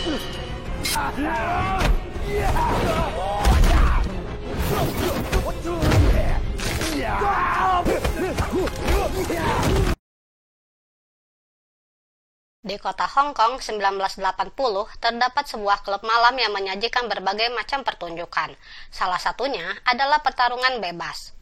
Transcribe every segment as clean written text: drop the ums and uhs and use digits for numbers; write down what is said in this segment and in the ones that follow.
Di kota Hong Kong 1980, terdapat sebuah klub malam yang menyajikan berbagai macam pertunjukan. Salah satunya adalah pertarungan bebas.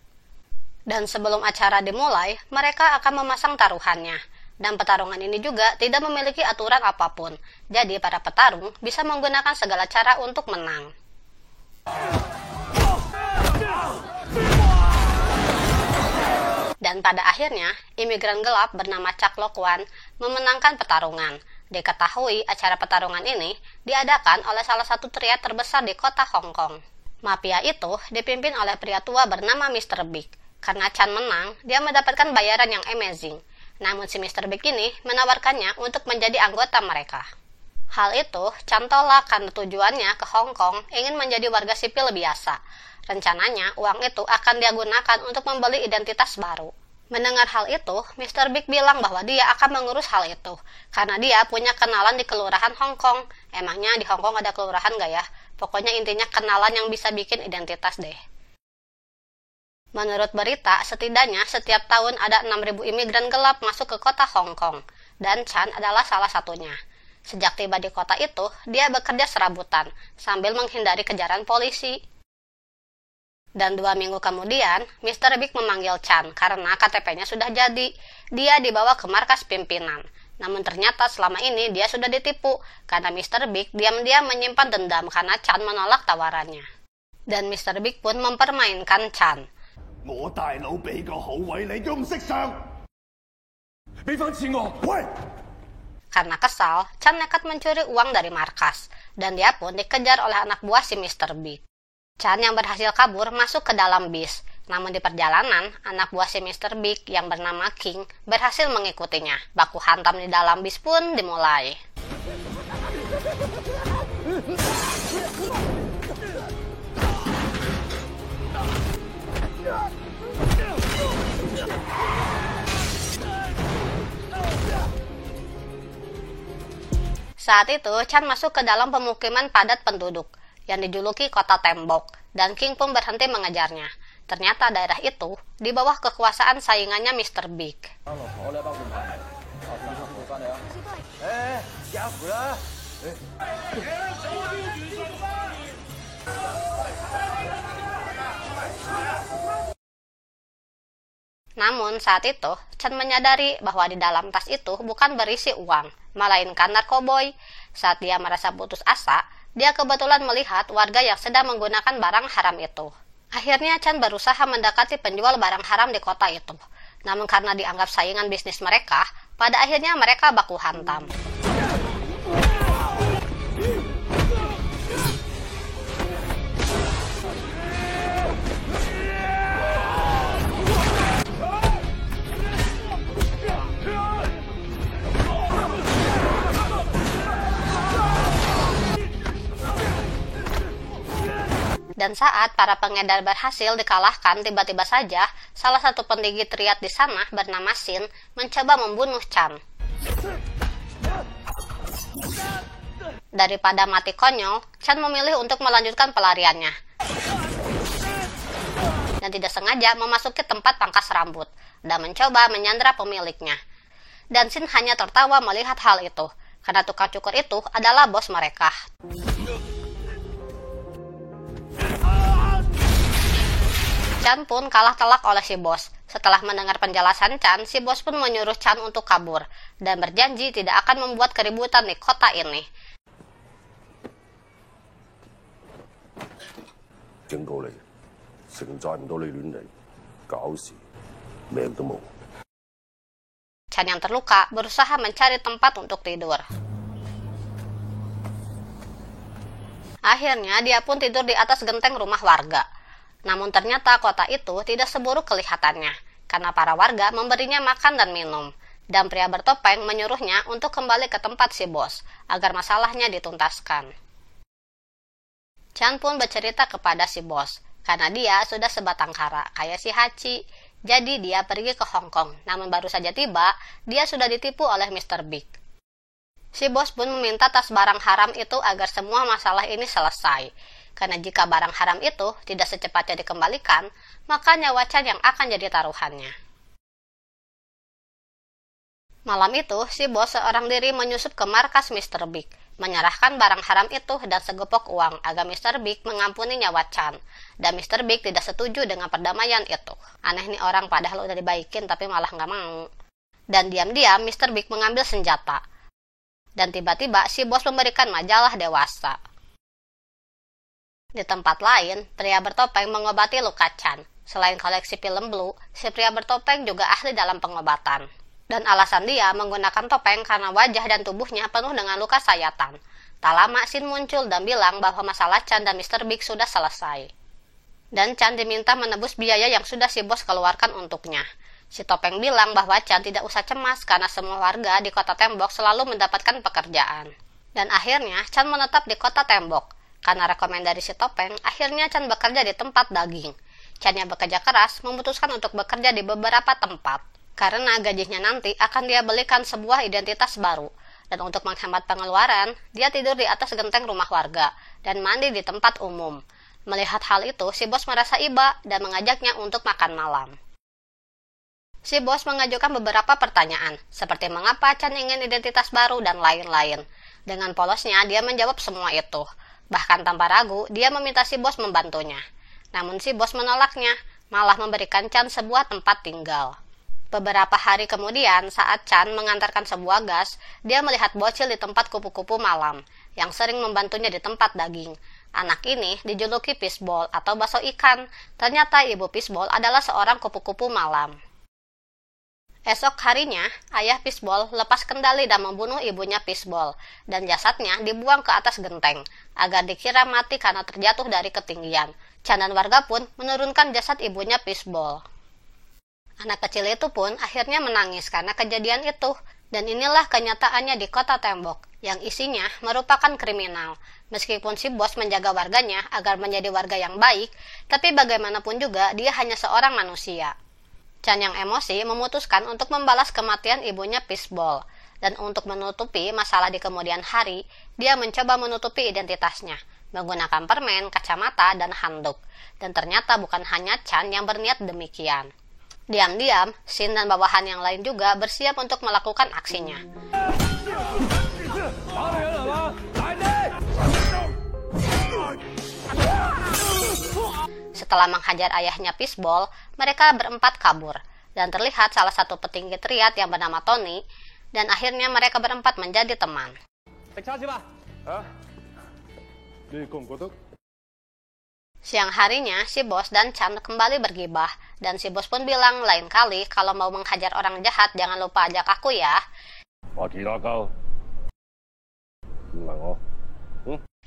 Dan sebelum acara dimulai, mereka akan memasang taruhannya. Dan pertarungan ini juga tidak memiliki aturan apapun. Jadi para petarung bisa menggunakan segala cara untuk menang. Dan pada akhirnya, imigran gelap bernama Chuck Lokwan memenangkan pertarungan. Diketahui acara pertarungan ini diadakan oleh salah satu tria terbesar di kota Hong Kong. Mafia itu dipimpin oleh pria tua bernama Mr. Big. Karena Chan menang, dia mendapatkan bayaran yang amazing. Namun si Mr. Big ini menawarkannya untuk menjadi anggota mereka. Hal itu Chan tolak karena tujuannya ke Hong Kong ingin menjadi warga sipil biasa. Rencananya, uang itu akan dia gunakan untuk membeli identitas baru. Mendengar hal itu, Mr. Big bilang bahwa dia akan mengurus hal itu, karena dia punya kenalan di kelurahan Hong Kong. Emangnya di Hong Kong ada kelurahan gak ya? Pokoknya intinya kenalan yang bisa bikin identitas deh. Menurut berita, setidaknya setiap tahun ada 6.000 imigran gelap masuk ke kota Hong Kong, dan Chan adalah salah satunya. Sejak tiba di kota itu, dia bekerja serabutan, sambil menghindari kejaran polisi. Dan 2 minggu kemudian, Mr. Big memanggil Chan karena KTP-nya sudah jadi. Dia dibawa ke markas pimpinan. Namun ternyata selama ini dia sudah ditipu, karena Mr. Big diam-diam menyimpan dendam karena Chan menolak tawarannya. Dan Mr. Big pun mempermainkan Chan. Karena kesal, Chan nekat mencuri uang dari markas, dan dia pun dikejar oleh anak buah si Mr. Big. Chan yang berhasil kabur masuk ke dalam bis. Namun di perjalanan, anak buah si Mr. Big yang bernama King berhasil mengikutinya. Baku hantam di dalam bis pun dimulai. Saat itu, Chan masuk ke dalam pemukiman padat penduduk yang dijuluki Kota Tembok, dan King pun berhenti mengejarnya. Ternyata daerah itu di bawah kekuasaan saingannya Mr. Big. Namun saat itu, Chan menyadari bahwa di dalam tas itu bukan berisi uang, melainkan narkoboy. Saat dia merasa putus asa, dia kebetulan melihat warga yang sedang menggunakan barang haram itu. Akhirnya Chan berusaha mendekati penjual barang haram di kota itu. Namun karena dianggap saingan bisnis mereka, pada akhirnya mereka baku hantam. Dan saat para pengedar berhasil dikalahkan, tiba-tiba saja salah satu pendigit riat di sana bernama Sin mencoba membunuh Chan. Daripada mati konyol, Chan memilih untuk melanjutkan pelariannya dan tidak sengaja memasuki tempat pangkas rambut dan mencoba menyandra pemiliknya. Dan Sin hanya tertawa melihat hal itu, karena tukang cukur itu adalah bos mereka. Chan pun kalah telak oleh si bos. Setelah mendengar penjelasan Chan, si bos pun menyuruh Chan untuk kabur dan berjanji tidak akan membuat keributan di kota ini. Chan yang terluka berusaha mencari tempat untuk tidur. Akhirnya dia pun tidur di atas genteng rumah warga. Namun ternyata kota itu tidak seburuk kelihatannya, karena para warga memberinya makan dan minum, dan pria bertopeng menyuruhnya untuk kembali ke tempat si bos, agar masalahnya dituntaskan. Chan pun bercerita kepada si bos, karena dia sudah sebatang kara, kayak si Hachi. Jadi dia pergi ke Hong Kong, namun baru saja tiba, dia sudah ditipu oleh Mr. Big. Si bos pun meminta tas barang haram itu agar semua masalah ini selesai. Karena jika barang haram itu tidak secepatnya dikembalikan, maka nyawa Chan yang akan jadi taruhannya. Malam itu, si bos seorang diri menyusup ke markas Mr. Big, menyerahkan barang haram itu dan segepok uang agar Mr. Big mengampuni nyawa Chan. Dan Mr. Big tidak setuju dengan perdamaian itu. Aneh nih orang, padahal udah dibaikin tapi malah nggak mau. Dan diam-diam Mr. Big mengambil senjata. Dan tiba-tiba si bos memberikan majalah dewasa. Di tempat lain, pria bertopeng mengobati luka Chan. Selain koleksi film Blue, si pria bertopeng juga ahli dalam pengobatan. Dan alasan dia menggunakan topeng karena wajah dan tubuhnya penuh dengan luka sayatan. Tak lama Shin muncul dan bilang bahwa masalah Chan dan Mr. Big sudah selesai. Dan Chan diminta menebus biaya yang sudah si bos keluarkan untuknya. Si topeng bilang bahwa Chan tidak usah cemas karena semua warga di kota tembok selalu mendapatkan pekerjaan. Dan akhirnya Chan menetap di kota tembok. Karena rekomendasi si topeng, akhirnya Chan bekerja di tempat daging. Chan yang bekerja keras memutuskan untuk bekerja di beberapa tempat. Karena gajinya nanti akan dia belikan sebuah identitas baru. Dan untuk menghemat pengeluaran, dia tidur di atas genteng rumah warga dan mandi di tempat umum. Melihat hal itu, si bos merasa iba dan mengajaknya untuk makan malam. Si bos mengajukan beberapa pertanyaan, seperti mengapa Chan ingin identitas baru dan lain-lain. Dengan polosnya, dia menjawab semua itu. Bahkan tanpa ragu, dia meminta si bos membantunya. Namun si bos menolaknya, malah memberikan Chan sebuah tempat tinggal. Beberapa hari kemudian, saat Chan mengantarkan sebuah gas, dia melihat bocil di tempat kupu-kupu malam, yang sering membantunya di tempat daging. Anak ini dijuluki Fishball atau bakso ikan. Ternyata ibu Fishball adalah seorang kupu-kupu malam. Esok harinya, ayah Fishball lepas kendali dan membunuh ibunya Fishball, dan jasadnya dibuang ke atas genteng, agar dikira mati karena terjatuh dari ketinggian. Chan dan warga pun menurunkan jasad ibunya Fishball. Anak kecil itu pun akhirnya menangis karena kejadian itu, dan inilah kenyataannya di kota tembok, yang isinya merupakan kriminal. Meskipun si bos menjaga warganya agar menjadi warga yang baik, tapi bagaimanapun juga dia hanya seorang manusia. Chan yang emosi memutuskan untuk membalas kematian ibunya Fishball, dan untuk menutupi masalah di kemudian hari, dia mencoba menutupi identitasnya, menggunakan permen, kacamata, dan handuk. Dan ternyata bukan hanya Chan yang berniat demikian. Diam-diam, Shin dan bawahan yang lain juga bersiap untuk melakukan aksinya. Setelah menghajar ayahnya Fishball, mereka berempat kabur, dan terlihat salah satu petinggi triad yang bernama Tony, dan akhirnya mereka berempat menjadi teman. Siang harinya, si bos dan Chan kembali bergibah, dan si bos pun bilang lain kali kalau mau menghajar orang jahat jangan lupa ajak aku ya.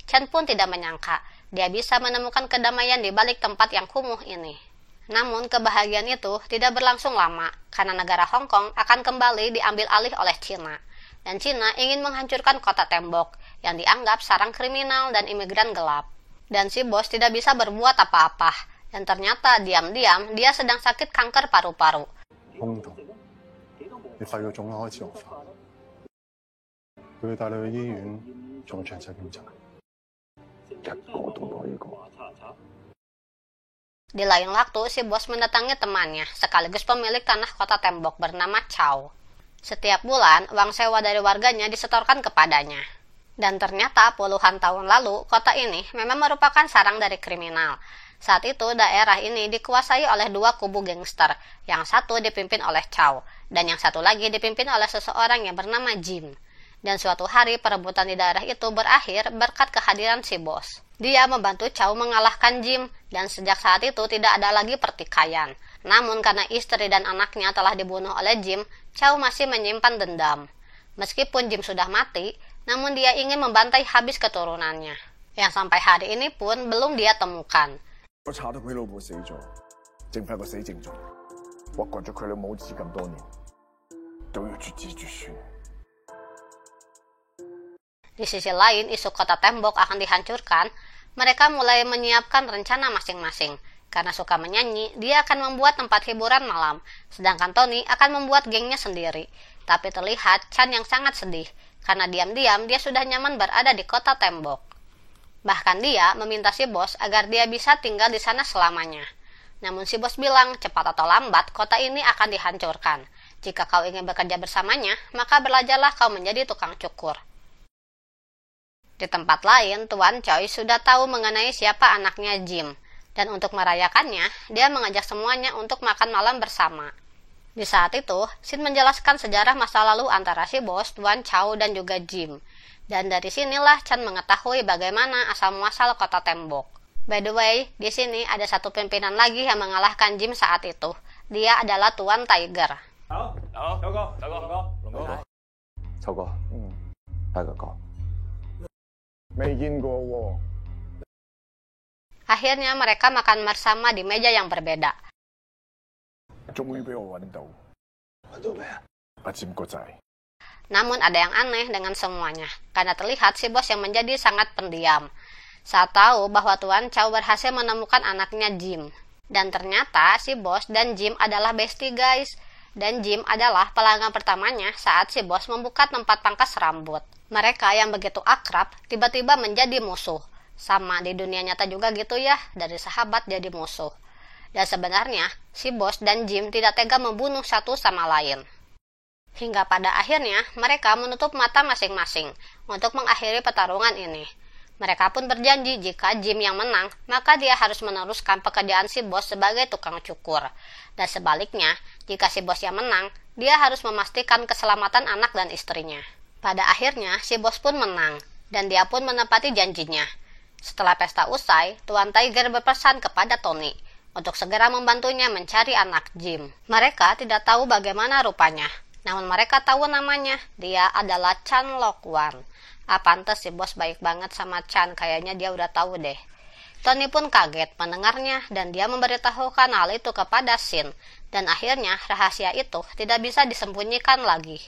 Chan pun tidak menyangka dia bisa menemukan kedamaian di balik tempat yang kumuh ini. Namun kebahagiaan itu tidak berlangsung lama karena negara Hong Kong akan kembali diambil alih oleh Cina. Dan Cina ingin menghancurkan kota tembok yang dianggap sarang kriminal dan imigran gelap. Dan si bos tidak bisa berbuat apa-apa. Dan ternyata diam-diam dia sedang sakit kanker paru-paru. Di lain waktu, si bos mendatangi temannya, sekaligus pemilik tanah kota tembok bernama Chow. Setiap bulan, uang sewa dari warganya disetorkan kepadanya. Dan ternyata puluhan tahun lalu, kota ini memang merupakan sarang dari kriminal. Saat itu, daerah ini dikuasai oleh dua kubu gangster, yang satu dipimpin oleh Chow, dan yang satu lagi dipimpin oleh seseorang yang bernama Jim. Dan suatu hari perebutan di daerah itu berakhir berkat kehadiran si bos. Dia membantu Chow mengalahkan Jim, dan sejak saat itu tidak ada lagi pertikaian. Namun karena istri dan anaknya telah dibunuh oleh Jim, Chow masih menyimpan dendam. Meskipun Jim sudah mati, namun dia ingin membantai habis keturunannya, yang sampai hari ini pun belum dia temukan. Di sisi lain, isu kota tembok akan dihancurkan. Mereka mulai menyiapkan rencana masing-masing. Karena suka menyanyi, dia akan membuat tempat hiburan malam. Sedangkan Tony akan membuat gengnya sendiri. Tapi terlihat Chan yang sangat sedih, karena diam-diam dia sudah nyaman berada di kota tembok. Bahkan dia meminta si bos agar dia bisa tinggal di sana selamanya. Namun si bos bilang, cepat atau lambat kota ini akan dihancurkan. Jika kau ingin bekerja bersamanya, maka belajarlah kau menjadi tukang cukur. Di tempat lain, Tuan Choi sudah tahu mengenai siapa anaknya Jim. Dan untuk merayakannya, dia mengajak semuanya untuk makan malam bersama. Di saat itu, Shin menjelaskan sejarah masa lalu antara si bos, Tuan Chow, dan juga Jim. Dan dari sinilah Chan mengetahui bagaimana asal-muasal kota tembok. By the way, di sini ada satu pimpinan lagi yang mengalahkan Jim saat itu. Dia adalah Tuan Tiger. Akhirnya mereka makan bersama di meja yang berbeda. Namun ada yang aneh dengan semuanya, karena terlihat si bos yang menjadi sangat pendiam. Saat tahu bahwa Tuan Chow berhasil menemukan anaknya Jim. Dan ternyata si bos dan Jim adalah bestie guys. Dan Jim adalah pelanggan pertamanya saat si bos membuka tempat pangkas rambut. Mereka yang begitu akrab tiba-tiba menjadi musuh. Sama di dunia nyata juga gitu ya, dari sahabat jadi musuh. Dan sebenarnya, si bos dan Jim tidak tega membunuh satu sama lain. Hingga pada akhirnya, mereka menutup mata masing-masing untuk mengakhiri pertarungan ini. Mereka pun berjanji jika Jim yang menang, maka dia harus meneruskan pekerjaan si bos sebagai tukang cukur. Dan sebaliknya, jika si bos yang menang, dia harus memastikan keselamatan anak dan istrinya. Pada akhirnya, si bos pun menang, dan dia pun menepati janjinya. Setelah pesta usai, Tuan Tiger berpesan kepada Tony untuk segera membantunya mencari anak Jim. Mereka tidak tahu bagaimana rupanya, namun mereka tahu namanya. Dia adalah Chan Lok-wan. Pantes si bos baik banget sama Chan, kayaknya dia udah tahu deh. Tony pun kaget mendengarnya dan dia memberitahukan hal itu kepada Shin. Dan akhirnya rahasia itu tidak bisa disembunyikan lagi.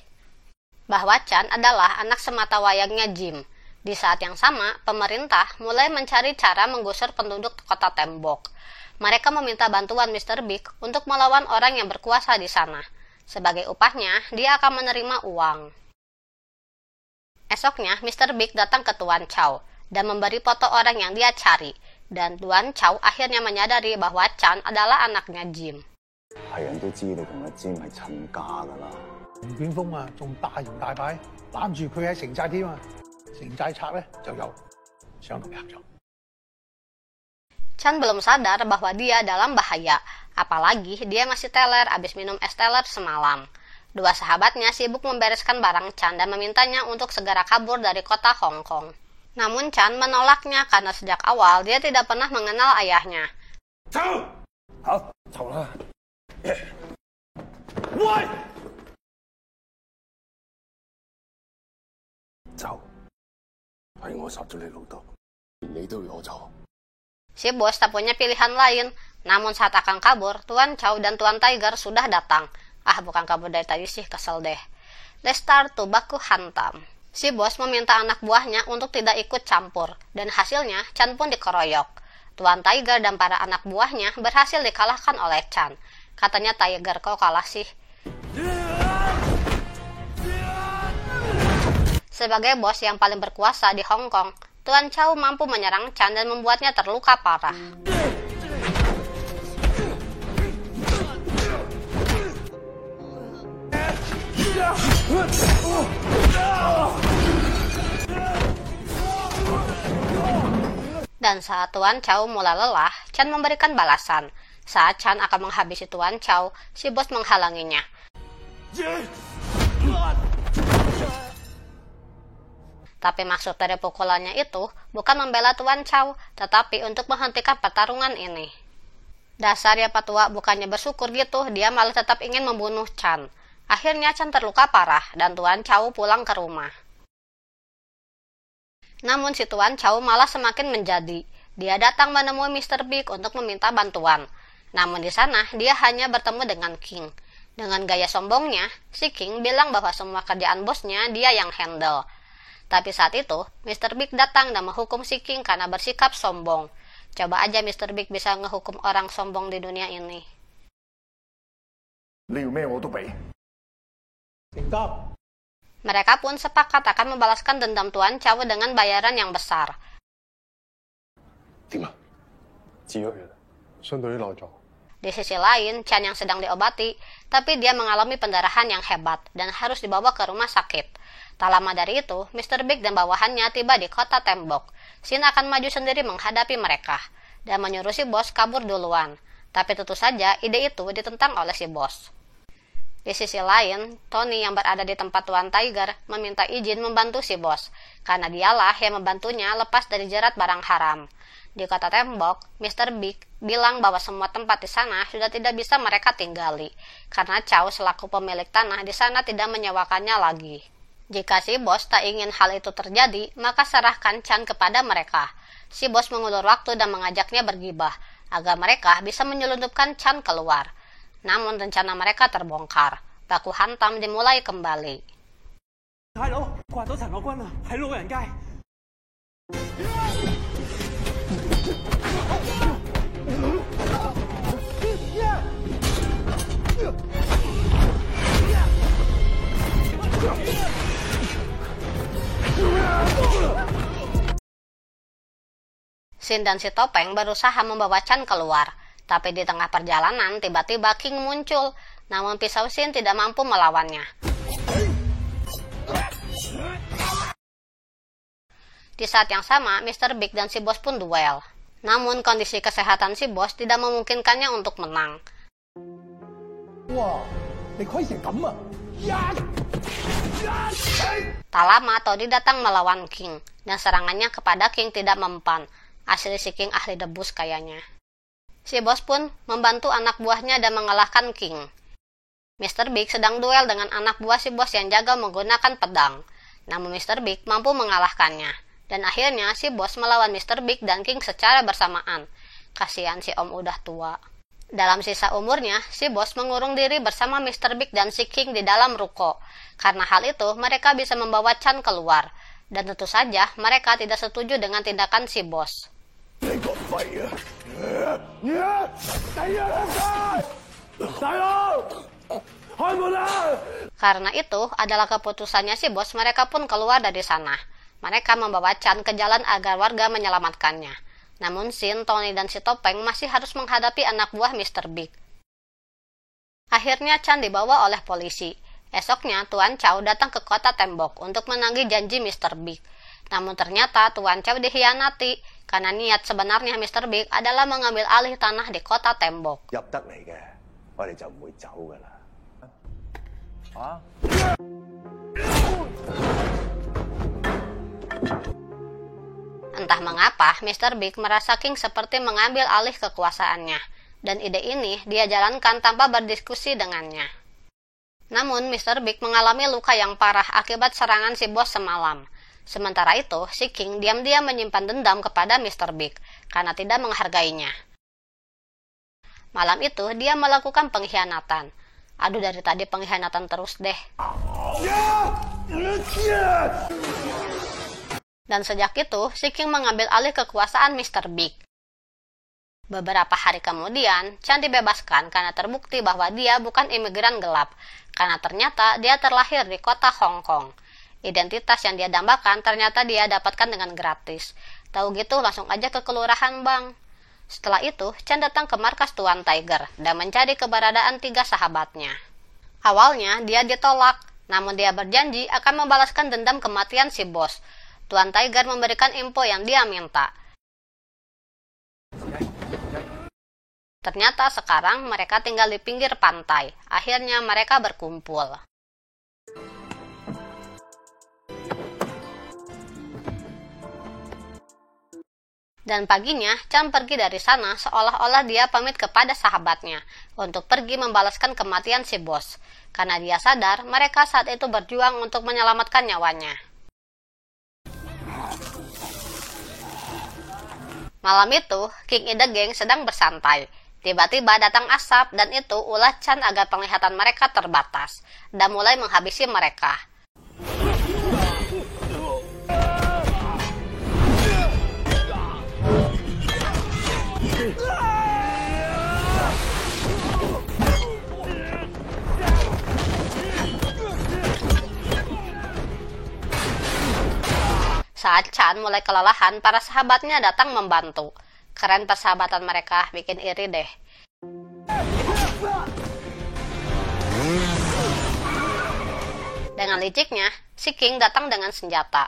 Bahwa Chan adalah anak sematawayangnya Jim. Di saat yang sama, pemerintah mulai mencari cara menggusur penduduk kota tembok. Mereka meminta bantuan Mr. Big untuk melawan orang yang berkuasa di sana. Sebagai upahnya, dia akan menerima uang. Esoknya, Mr. Big datang ke Tuan Chow dan memberi foto orang yang dia cari. Dan Tuan Chow akhirnya menyadari bahwa Chan adalah anaknya Jim. Chan belum sadar bahwa dia dalam bahaya, apalagi dia masih teler abis minum es teler semalam. Dua sahabatnya sibuk membereskan barang Chan dan memintanya untuk segera kabur dari kota Hong Kong. Namun Chan menolaknya karena sejak awal dia tidak pernah mengenal ayahnya. Si bos tak punya pilihan lain. Namun saat akan kabur, Tuan Chow dan Tuan Tiger sudah datang. Bukan kabur dari tadi sih, kesel deh. Let's start to baku hantam. Si bos meminta anak buahnya untuk tidak ikut campur. Dan hasilnya, Chan pun dikeroyok. Tuan Tiger dan para anak buahnya berhasil dikalahkan oleh Chan. Katanya Tiger, kok kalah sih? Sebagai bos yang paling berkuasa di Hong Kong, Tuan Chow mampu menyerang Chan dan membuatnya terluka parah. Dan saat Tuan Chow mulai lelah, Chan memberikan balasan. Saat Chan akan menghabisi Tuan Chow, si bos menghalanginya. Tapi maksud dari pukulannya itu bukan membela Tuan Chow, tetapi untuk menghentikan pertarungan ini. Dasar ya petua, bukannya bersyukur gitu, dia malah tetap ingin membunuh Chan. Akhirnya Chan terluka parah dan Tuan Chow pulang ke rumah. Namun si Tuan Chow malah semakin menjadi. Dia datang menemui Mr. Big untuk meminta bantuan. Namun di sana dia hanya bertemu dengan King. Dengan gaya sombongnya, si King bilang bahwa semua kerjaan bosnya dia yang handle. Tapi saat itu, Mr. Big datang dan menghukum si King karena bersikap sombong. Coba aja Mr. Big bisa ngehukum orang sombong di dunia ini. Mereka pun sepakat akan membalaskan dendam Tuan Chow dengan bayaran yang besar. Di sisi lain, Chan yang sedang diobati, tapi dia mengalami pendarahan yang hebat dan harus dibawa ke rumah sakit. Tak lama dari itu, Mr. Big dan bawahannya tiba di kota tembok. Shin akan maju sendiri menghadapi mereka dan menyuruh si bos kabur duluan. Tapi tentu saja ide itu ditentang oleh si bos. Di sisi lain, Tony yang berada di tempat Tuan Tiger meminta izin membantu si bos, karena dialah yang membantunya lepas dari jerat barang haram. Di kota tembok, Mr. Big bilang bahwa semua tempat di sana sudah tidak bisa mereka tinggali, karena Chow selaku pemilik tanah di sana tidak menyewakannya lagi. Jika si bos tak ingin hal itu terjadi, maka serahkan Chan kepada mereka. Si bos mengulur waktu dan mengajaknya bergibah, agar mereka bisa menyelundupkan Chan keluar. Namun rencana mereka terbongkar. Baku hantam dimulai kembali. Shin dan si Topeng berusaha membawa Chan keluar, tapi di tengah perjalanan tiba-tiba King muncul, namun pisau Shin tidak mampu melawannya. Di saat yang sama, Mr. Big dan si bos pun duel. Namun kondisi kesehatan si bos tidak memungkinkannya untuk menang. Tak lama Toddy datang melawan King, dan serangannya kepada King tidak mempan. Asli si King ahli debus kayaknya. Si bos pun membantu anak buahnya dan mengalahkan King. Mr. Big sedang duel dengan anak buah si bos yang jaga menggunakan pedang. Namun Mr. Big mampu mengalahkannya. Dan akhirnya si bos melawan Mr. Big dan King secara bersamaan. Kasihan si om udah tua. Dalam sisa umurnya, si bos mengurung diri bersama Mr. Big dan si King di dalam ruko. Karena hal itu, mereka bisa membawa Chan keluar. Dan tentu saja, mereka tidak setuju dengan tindakan si bos. Karena itu adalah keputusannya si bos, mereka pun keluar dari sana. Mereka membawa Chan ke jalan agar warga menyelamatkannya. Namun Shin, Tony, dan si Topeng masih harus menghadapi anak buah Mr. Big. Akhirnya Chan dibawa oleh polisi. Esoknya Tuan Chow datang ke kota tembok untuk menagih janji Mr. Big. Namun ternyata Tuan Chow dikhianati karena niat sebenarnya Mr. Big adalah mengambil alih tanah di kota tembok. Entah mengapa Mr. Big merasa King seperti mengambil alih kekuasaannya, dan ide ini dia jalankan tanpa berdiskusi dengannya. Namun Mr. Big mengalami luka yang parah akibat serangan si bos semalam. Sementara itu, si King diam-diam menyimpan dendam kepada Mr. Big karena tidak menghargainya. Malam itu, dia melakukan pengkhianatan. Aduh, dari tadi pengkhianatan terus deh. Dan sejak itu, si King mengambil alih kekuasaan Mr. Big. Beberapa hari kemudian, Chan dibebaskan karena terbukti bahwa dia bukan imigran gelap, karena ternyata dia terlahir di kota Hong Kong. Identitas yang dia dambakan ternyata dia dapatkan dengan gratis. Tahu gitu langsung aja ke kelurahan bang. Setelah itu, Chan datang ke markas Tuan Tiger dan mencari keberadaan 3 sahabatnya. Awalnya dia ditolak, namun dia berjanji akan membalaskan dendam kematian si bos. Tuan Tiger memberikan info yang dia minta. Ternyata sekarang mereka tinggal di pinggir pantai. Akhirnya mereka berkumpul. Dan paginya, Chan pergi dari sana seolah-olah dia pamit kepada sahabatnya untuk pergi membalaskan kematian si bos. Karena dia sadar mereka saat itu berjuang untuk menyelamatkan nyawanya. Malam itu, King Ida Gang sedang bersantai. Tiba-tiba datang asap dan itu ulah Chan agar penglihatan mereka terbatas dan mulai menghabisi mereka. Saat Chan mulai kelelahan, para sahabatnya datang membantu. Keren persahabatan mereka, bikin iri deh. Dengan liciknya, si King datang dengan senjata.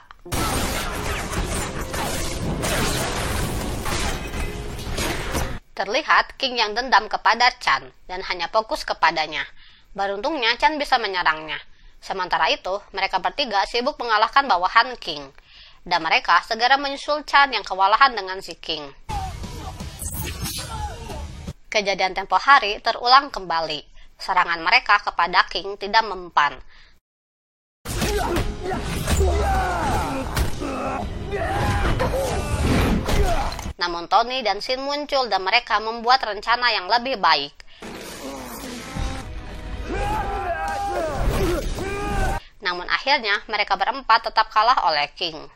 Terlihat King yang dendam kepada Chan dan hanya fokus kepadanya. Beruntungnya Chan bisa menyerangnya. Sementara itu, mereka bertiga sibuk mengalahkan bawahan King. Dan mereka segera menyusul Chan yang kewalahan dengan si King. Kejadian tempo hari terulang kembali. Serangan mereka kepada King tidak mempan. Namun Tony dan Shin muncul dan mereka membuat rencana yang lebih baik. Namun akhirnya mereka berempat tetap kalah oleh King.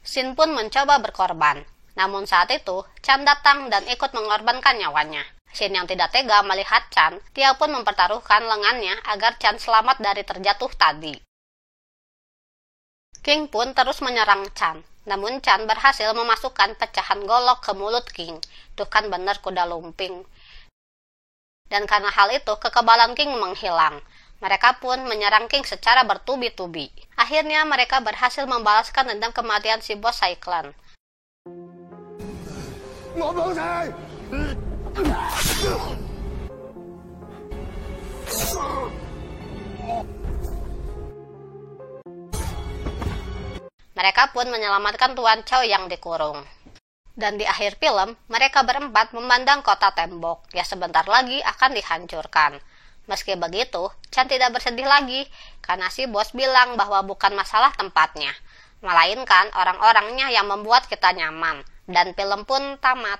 Shin pun mencoba berkorban. Namun saat itu, Chan datang dan ikut mengorbankan nyawanya. Shin yang tidak tega melihat Chan, dia pun mempertaruhkan lengannya agar Chan selamat dari terjatuh tadi. King pun terus menyerang Chan. Namun Chan berhasil memasukkan pecahan golok ke mulut King. Tuh kan bener kuda lumping. Dan karena hal itu, kekebalan King menghilang. Mereka pun menyerang King secara bertubi-tubi. Akhirnya mereka berhasil membalaskan dendam kematian si bos Cyclone. Mereka pun menyelamatkan Tuan Chow yang dikurung. Dan di akhir film, mereka berempat memandang kota tembok yang sebentar lagi akan dihancurkan. Meski begitu, Chan tidak bersedih lagi karena si bos bilang bahwa bukan masalah tempatnya, melainkan orang-orangnya yang membuat kita nyaman. Dan film pun tamat.